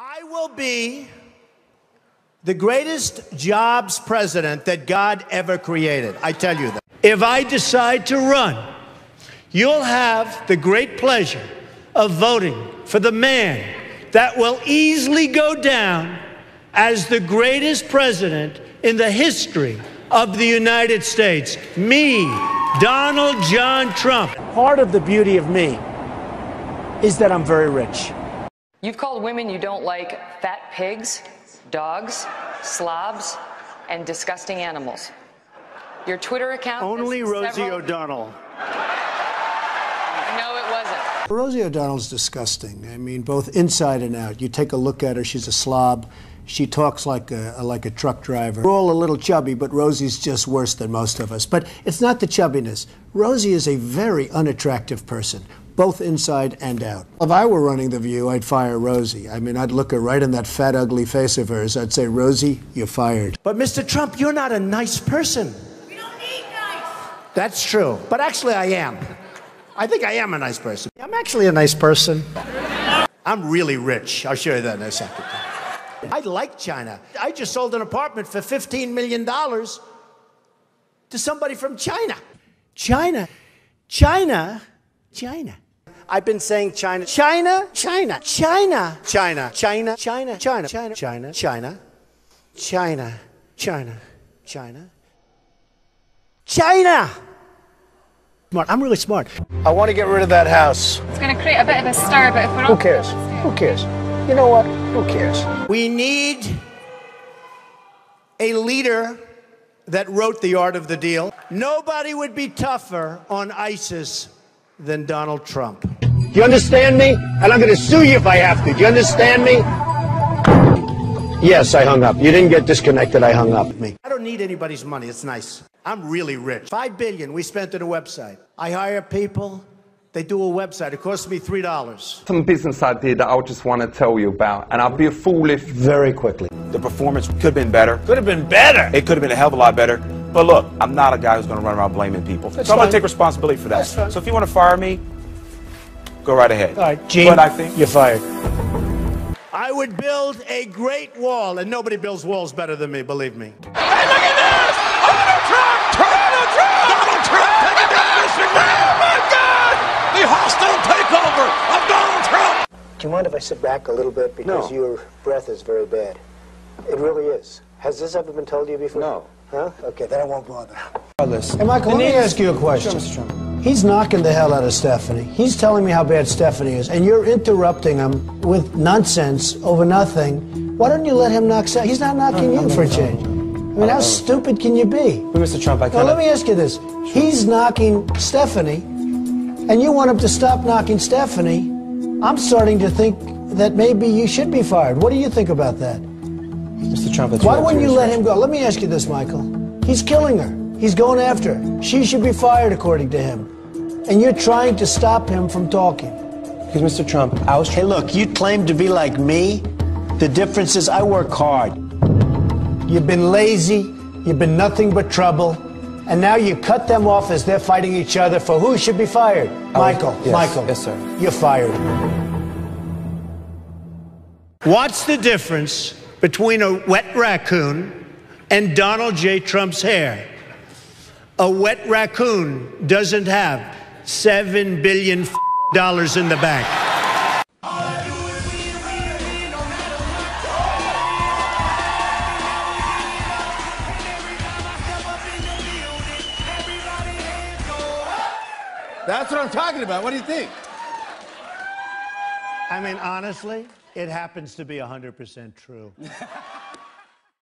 I will be the greatest jobs president that God ever created. I tell you that. If I decide to run, you'll have the great pleasure of voting for the man that will easily go down as the greatest president in the history of the United States. Me, Donald John Trump. Part of the beauty of me is that I'm very rich. You've called women you don't like fat pigs, dogs, slobs, and disgusting animals. Your Twitter account... Only Rosie O'Donnell. No, it wasn't. Rosie O'Donnell's disgusting. I mean, both inside and out. You take a look at her, she's a slob. She talks like a truck driver. We're all a little chubby, but Rosie's just worse than most of us. But it's not the chubbiness. Rosie is a very unattractive person, both inside and out. If I were running The View, I'd fire Rosie. I mean, I'd look her right in that fat, ugly face of hers. I'd say, Rosie, you're fired. But Mr. Trump, you're not a nice person. We don't need nice. That's true. But actually, I am. I think I am a nice person. I'm actually a nice person. I'm really rich. I'll show you that in a second. I like China. I just sold an apartment for $15 million to somebody from China. China. I've been saying China. China. China. Smart. I'm really smart. I want to get rid of that house. It's going to create a bit of a stir, but if we're all... Who cares? Who cares? You know what? Who cares? We need a leader that wrote The Art of the Deal. Nobody would be tougher on ISIS than Donald Trump. Do you understand me? And I'm going to sue you if I have to. Do you understand me? Yes, I hung up. You didn't get disconnected. I hung up. I don't need anybody's money. It's nice. I'm really rich. $5 billion we spent on a website. I hire people. They do a website. It costs me $3. Some business idea that I just want to tell you about, and I'll be a fool if... Very quickly. The performance could have been better. Could have been better. It could have been a hell of a lot better. But look, I'm not a guy who's going to run around blaming people. So I'm going to take responsibility for that. That's fine. So if you want to fire me, go right ahead. All right, Gene, but I think you're fired. I would build a great wall, and nobody builds walls better than me, believe me. Hey, look at this! Donald Trump! Donald Trump! Donald Trump taking down Mr. Oh, my God! The hostile takeover of Donald Trump! Do you mind if I sit back a little bit? Because your breath is very bad. It really is. Has this ever been told to you before? No. Huh? Okay, then I won't bother. Hey, Michael, let me ask you a question. Sure, Mr. Trump. He's knocking the hell out of Stephanie. He's telling me how bad Stephanie is, and you're interrupting him with nonsense over nothing. Why don't you let him knock Stephanie? He's not knocking you for a change. I mean, how stupid can you be? Mr. Trump, Now, let me ask you this. He's knocking Stephanie, and you want him to stop knocking Stephanie. I'm starting to think that maybe you should be fired. What do you think about that? Mr. Trump, why wouldn't you let him go? Let me ask you this, Michael. He's killing her. He's going after her. She should be fired, according to him. And you're trying to stop him from talking. Because, Mr. Trump, I was... Hey, look, you claim to be like me. The difference is I work hard. You've been lazy. You've been nothing but trouble. And now you cut them off as they're fighting each other for who should be fired. Michael, yes. Michael. Yes, sir. You're fired. What's the difference between a wet raccoon and Donald J. Trump's hair? A wet raccoon doesn't have $7 billion in the bank. That's what I'm talking about. What do you think? I mean, honestly, it happens to be 100% true.